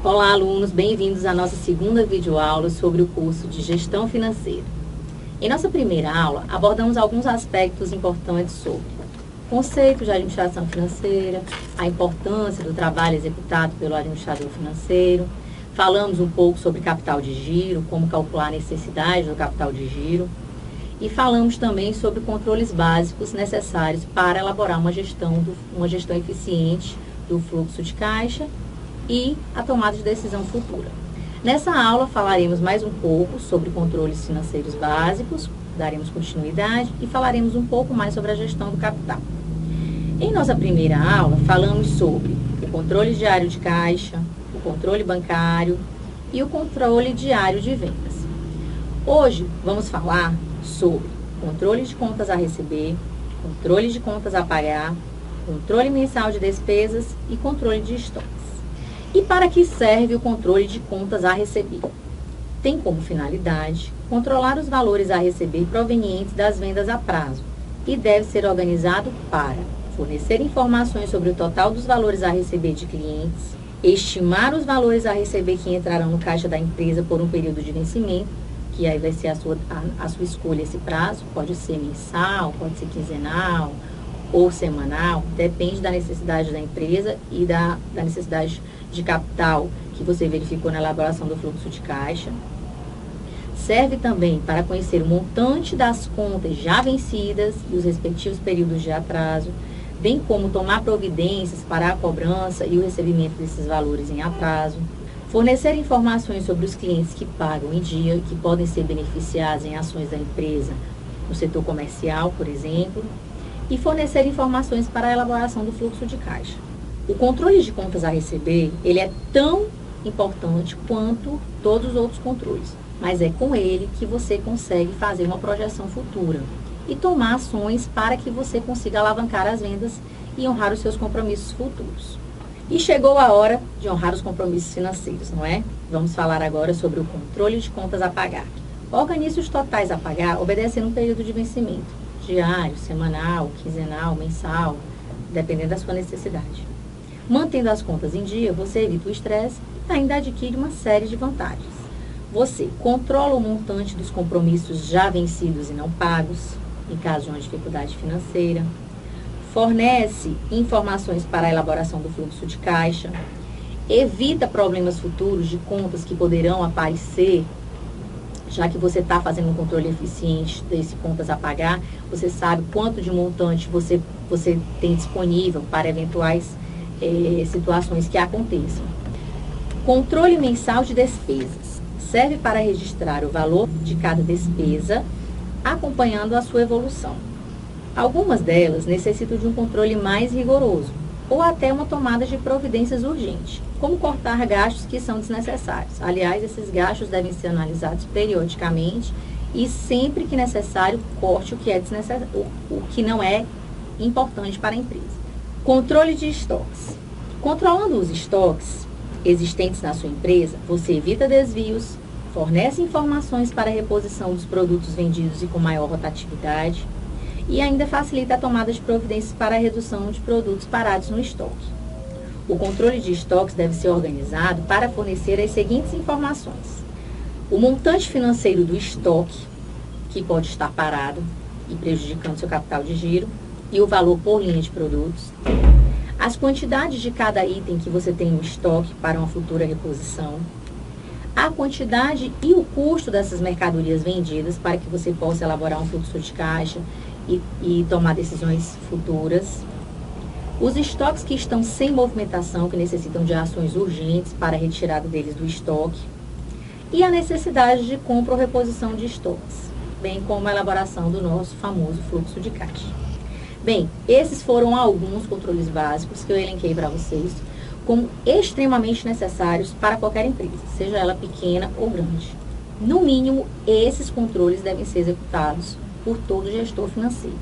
Olá, alunos, bem-vindos à nossa segunda videoaula sobre o curso de Gestão Financeira. Em nossa primeira aula, abordamos alguns aspectos importantes sobre conceitos de administração financeira, a importância do trabalho executado pelo administrador financeiro, falamos um pouco sobre capital de giro, como calcular a necessidade do capital de giro, e falamos também sobre controles básicos necessários para elaborar uma gestão eficiente do fluxo de caixa e a tomada de decisão futura. Nessa aula falaremos mais um pouco sobre controles financeiros básicos, daremos continuidade e falaremos um pouco mais sobre a gestão do capital. Em nossa primeira aula falamos sobre o controle diário de caixa, o controle bancário e o controle diário de vendas. Hoje vamos falar sobre controle de contas a receber, controle de contas a pagar, controle mensal de despesas e controle de estoques. E para que serve o controle de contas a receber? Tem como finalidade controlar os valores a receber provenientes das vendas a prazo e deve ser organizado para fornecer informações sobre o total dos valores a receber de clientes, estimar os valores a receber que entrarão no caixa da empresa por um período de vencimento, que aí vai ser a sua escolha esse prazo, pode ser mensal, pode ser quinzenal ou semanal, depende da necessidade da empresa e da necessidade de capital que você verificou na elaboração do fluxo de caixa. Serve também para conhecer o montante das contas já vencidas e os respectivos períodos de atraso, bem como tomar providências para a cobrança e o recebimento desses valores em atraso. Fornecer informações sobre os clientes que pagam em dia, que podem ser beneficiados em ações da empresa no setor comercial, por exemplo, e fornecer informações para a elaboração do fluxo de caixa. O controle de contas a receber, ele é tão importante quanto todos os outros controles, mas é com ele que você consegue fazer uma projeção futura e tomar ações para que você consiga alavancar as vendas e honrar os seus compromissos futuros. E chegou a hora de honrar os compromissos financeiros, não é? Vamos falar agora sobre o controle de contas a pagar. Organize os totais a pagar obedecendo um período de vencimento, diário, semanal, quinzenal, mensal, dependendo da sua necessidade. Mantendo as contas em dia, você evita o estresse e ainda adquire uma série de vantagens. Você controla o montante dos compromissos já vencidos e não pagos, em caso de uma dificuldade financeira. Fornece informações para a elaboração do fluxo de caixa. Evita problemas futuros de contas que poderão aparecer, já que você está fazendo um controle eficiente desse contas a pagar, você sabe quanto de montante você tem disponível para eventuais situações que aconteçam. Controle mensal de despesas. Serve para registrar o valor de cada despesa, acompanhando a sua evolução. Algumas delas necessitam de um controle mais rigoroso, ou até uma tomada de providências urgentes, como cortar gastos que são desnecessários. Aliás, esses gastos devem ser analisados periodicamente e sempre que necessário, corte o que é desnecessário, o que não é importante para a empresa. Controle de estoques. Controlando os estoques existentes na sua empresa, você evita desvios, fornece informações para a reposição dos produtos vendidos e com maior rotatividade e ainda facilita a tomada de providências para a redução de produtos parados no estoque. O controle de estoques deve ser organizado para fornecer as seguintes informações: o montante financeiro do estoque, que pode estar parado e prejudicando seu capital de giro, e o valor por linha de produtos, as quantidades de cada item que você tem no estoque para uma futura reposição, a quantidade e o custo dessas mercadorias vendidas para que você possa elaborar um fluxo de caixa e tomar decisões futuras, os estoques que estão sem movimentação, que necessitam de ações urgentes para a retirada deles do estoque, e a necessidade de compra ou reposição de estoques, bem como a elaboração do nosso famoso fluxo de caixa. Bem, esses foram alguns controles básicos que eu elenquei para vocês como extremamente necessários para qualquer empresa, seja ela pequena ou grande. No mínimo, esses controles devem ser executados por todo gestor financeiro.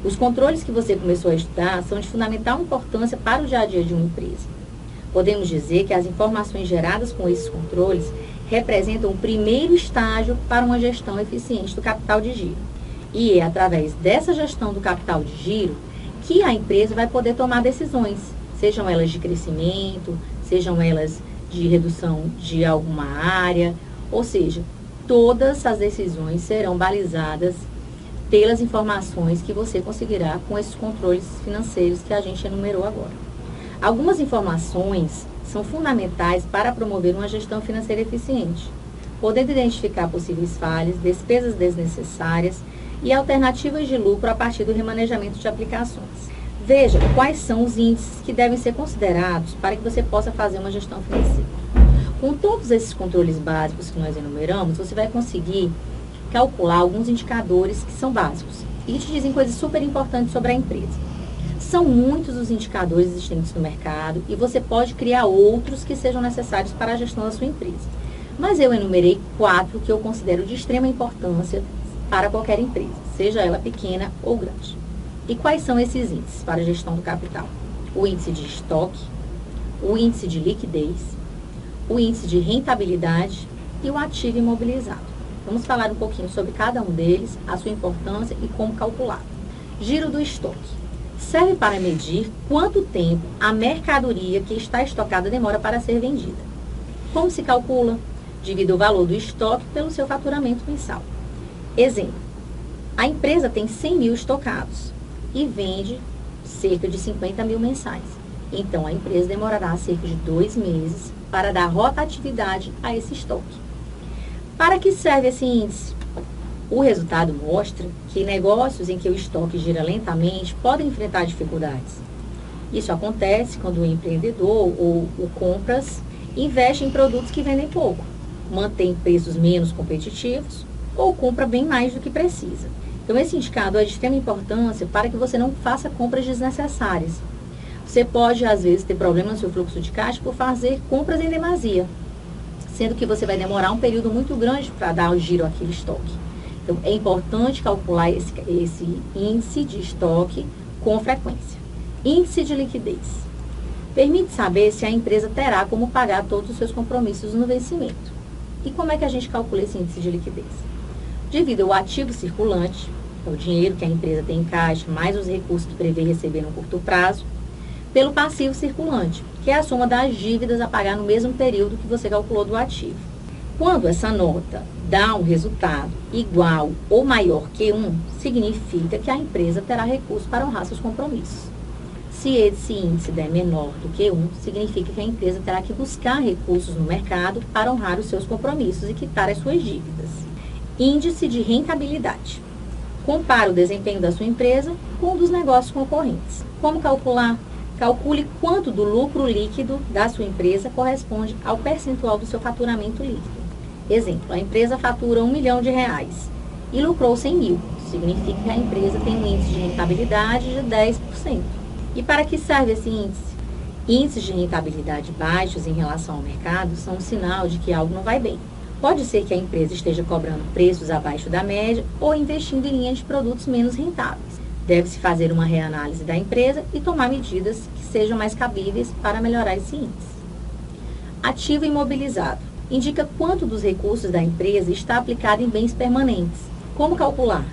Os controles que você começou a estudar são de fundamental importância para o dia a dia de uma empresa. Podemos dizer que as informações geradas com esses controles representam o primeiro estágio para uma gestão eficiente do capital de giro. E é através dessa gestão do capital de giro que a empresa vai poder tomar decisões, sejam elas de crescimento, sejam elas de redução de alguma área, ou seja, todas as decisões serão balizadas pelas informações que você conseguirá com esses controles financeiros que a gente enumerou agora. Algumas informações são fundamentais para promover uma gestão financeira eficiente, podendo identificar possíveis falhas, despesas desnecessárias e alternativas de lucro a partir do remanejamento de aplicações. Veja quais são os índices que devem ser considerados para que você possa fazer uma gestão financeira. Com todos esses controles básicos que nós enumeramos, você vai conseguir calcular alguns indicadores que são básicos e te dizem coisas super importantes sobre a empresa. São muitos os indicadores existentes no mercado e você pode criar outros que sejam necessários para a gestão da sua empresa. Mas eu enumerei 4 que eu considero de extrema importância para qualquer empresa, seja ela pequena ou grande. E quais são esses índices para a gestão do capital? O índice de estoque, o índice de liquidez, o índice de rentabilidade e o ativo imobilizado. Vamos falar um pouquinho sobre cada um deles, a sua importância e como calcular. Giro do estoque. Serve para medir quanto tempo a mercadoria que está estocada demora para ser vendida. Como se calcula? Divida o valor do estoque pelo seu faturamento mensal. Exemplo, a empresa tem 100 mil estocados e vende cerca de 50 mil mensais. Então, a empresa demorará cerca de 2 meses para dar rotatividade a esse estoque. Para que serve esse índice? O resultado mostra que negócios em que o estoque gira lentamente podem enfrentar dificuldades. Isso acontece quando o empreendedor ou o compras investe em produtos que vendem pouco, mantém preços menos competitivos ou compra bem mais do que precisa. Então, esse indicador é de extrema importância para que você não faça compras desnecessárias. Você pode, às vezes, ter problema no seu fluxo de caixa por fazer compras em demasia, sendo que você vai demorar um período muito grande para dar o giro àquele estoque. Então, é importante calcular esse índice de estoque com frequência. Índice de liquidez. Permite saber se a empresa terá como pagar todos os seus compromissos no vencimento. E como é que a gente calcula esse índice de liquidez? Divida o ativo circulante, que é o dinheiro que a empresa tem em caixa, mais os recursos que prevê receber no curto prazo, pelo passivo circulante, que é a soma das dívidas a pagar no mesmo período que você calculou do ativo. Quando essa nota dá um resultado igual ou maior que 1, significa que a empresa terá recursos para honrar seus compromissos. Se esse índice der menor do que 1, significa que a empresa terá que buscar recursos no mercado para honrar os seus compromissos e quitar as suas dívidas. Índice de rentabilidade. Compara o desempenho da sua empresa com o dos negócios concorrentes. Como calcular? Calcule quanto do lucro líquido da sua empresa corresponde ao percentual do seu faturamento líquido. Exemplo, a empresa fatura R$1 milhão e lucrou 100 mil. Significa que a empresa tem um índice de rentabilidade de 10%. E para que serve esse índice? Índices de rentabilidade baixos em relação ao mercado são um sinal de que algo não vai bem. Pode ser que a empresa esteja cobrando preços abaixo da média ou investindo em linhas de produtos menos rentáveis. Deve-se fazer uma reanálise da empresa e tomar medidas que sejam mais cabíveis para melhorar esse índice. Ativo imobilizado. Indica quanto dos recursos da empresa está aplicado em bens permanentes. Como calcular?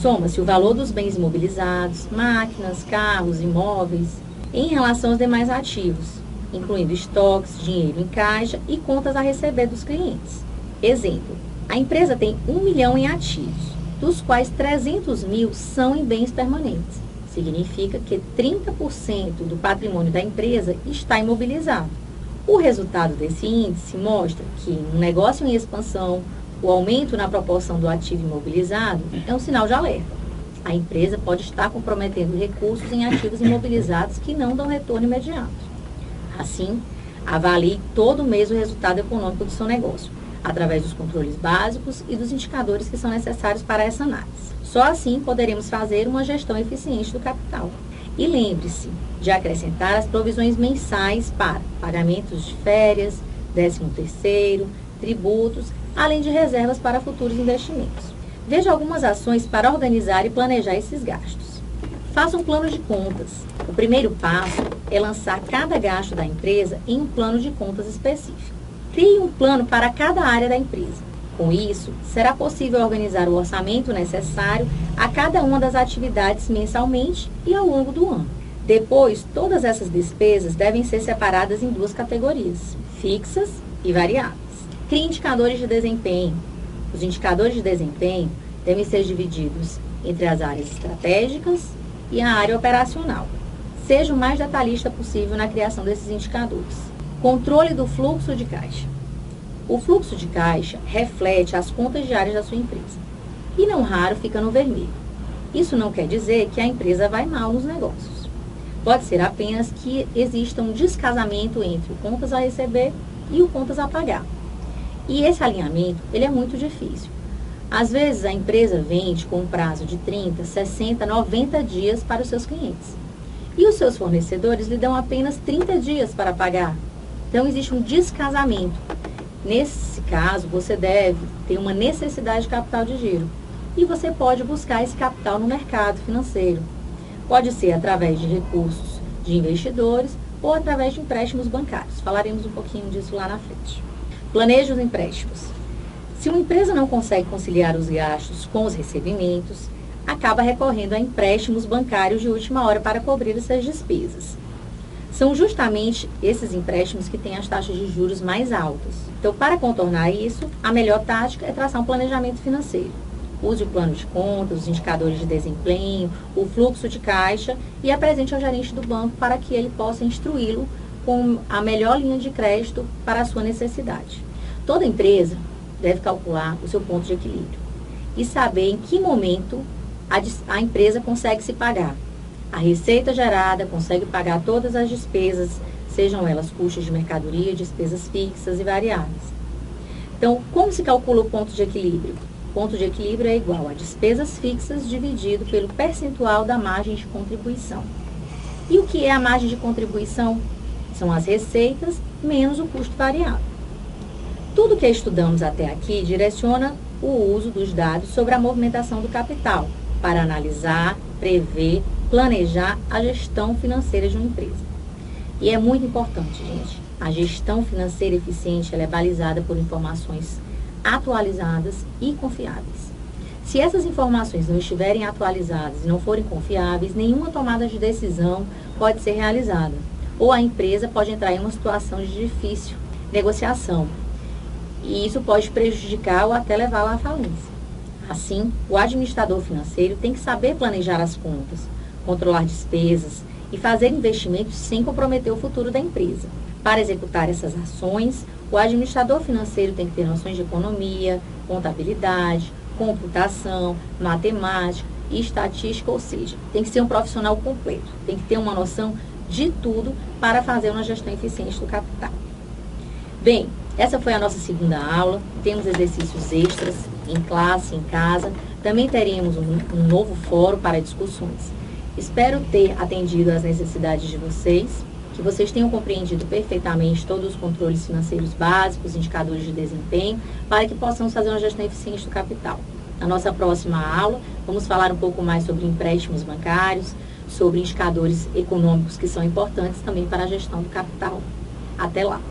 Soma-se o valor dos bens imobilizados, máquinas, carros, imóveis, em relação aos demais ativos, incluindo estoques, dinheiro em caixa e contas a receber dos clientes. Exemplo, a empresa tem 1 milhão em ativos, dos quais 300 mil são em bens permanentes. Significa que 30% do patrimônio da empresa está imobilizado. O resultado desse índice mostra que um negócio em expansão, o aumento na proporção do ativo imobilizado é um sinal de alerta. A empresa pode estar comprometendo recursos em ativos imobilizados que não dão retorno imediato. Assim, avalie todo mês o resultado econômico do seu negócio, através dos controles básicos e dos indicadores que são necessários para essa análise. Só assim poderemos fazer uma gestão eficiente do capital. E lembre-se de acrescentar as provisões mensais para pagamentos de férias, 13º, tributos, além de reservas para futuros investimentos. Veja algumas ações para organizar e planejar esses gastos. Faça um plano de contas. O primeiro passo é lançar cada gasto da empresa em um plano de contas específico. Crie um plano para cada área da empresa. Com isso, será possível organizar o orçamento necessário a cada uma das atividades mensalmente e ao longo do ano. Depois, todas essas despesas devem ser separadas em 2 categorias: fixas e variáveis. Crie indicadores de desempenho. Os indicadores de desempenho devem ser divididos entre as áreas estratégicas e a área operacional. Seja o mais detalhista possível na criação desses indicadores. Controle do fluxo de caixa. O fluxo de caixa reflete as contas diárias da sua empresa e, não raro, fica no vermelho. Isso não quer dizer que a empresa vai mal nos negócios. Pode ser apenas que exista um descasamento entre o contas a receber e o contas a pagar. E esse alinhamento, ele é muito difícil. Às vezes, a empresa vende com um prazo de 30, 60, 90 dias para os seus clientes. E os seus fornecedores lhe dão apenas 30 dias para pagar. Então, existe um descasamento. Nesse caso, você deve ter uma necessidade de capital de giro. E você pode buscar esse capital no mercado financeiro. Pode ser através de recursos de investidores ou através de empréstimos bancários. Falaremos um pouquinho disso lá na frente. Planeje os empréstimos. Se uma empresa não consegue conciliar os gastos com os recebimentos, acaba recorrendo a empréstimos bancários de última hora para cobrir essas despesas. São justamente esses empréstimos que têm as taxas de juros mais altas. Então, para contornar isso, a melhor tática é traçar um planejamento financeiro. Use o plano de contas, os indicadores de desempenho, o fluxo de caixa e apresente ao gerente do banco para que ele possa instruí-lo com a melhor linha de crédito para a sua necessidade. Toda empresa deve calcular o seu ponto de equilíbrio e saber em que momento a empresa consegue se pagar. A receita gerada consegue pagar todas as despesas, sejam elas custos de mercadoria, despesas fixas e variáveis. Então, como se calcula o ponto de equilíbrio? O ponto de equilíbrio é igual a despesas fixas dividido pelo percentual da margem de contribuição. E o que é a margem de contribuição? São as receitas menos o custo variável. Tudo que estudamos até aqui direciona o uso dos dados sobre a movimentação do capital para analisar, prever, planejar a gestão financeira de uma empresa. E é muito importante, gente, a gestão financeira eficiente ela é balizada por informações atualizadas e confiáveis. Se essas informações não estiverem atualizadas e não forem confiáveis, nenhuma tomada de decisão pode ser realizada, ou a empresa pode entrar em uma situação de difícil negociação, e isso pode prejudicar ou até levá-la à falência. Assim, o administrador financeiro tem que saber planejar as contas, controlar despesas e fazer investimentos sem comprometer o futuro da empresa. Para executar essas ações, o administrador financeiro tem que ter noções de economia, contabilidade, computação, matemática e estatística, ou seja, tem que ser um profissional completo, tem que ter uma noção de tudo para fazer uma gestão eficiente do capital. Bem, essa foi a nossa segunda aula. Temos exercícios extras em classe, em casa. Também teremos um novo fórum para discussões. Espero ter atendido às necessidades de vocês, que vocês tenham compreendido perfeitamente todos os controles financeiros básicos, indicadores de desempenho, para que possamos fazer uma gestão eficiente do capital. Na nossa próxima aula, vamos falar um pouco mais sobre empréstimos bancários, sobre indicadores econômicos que são importantes também para a gestão do capital. Até lá!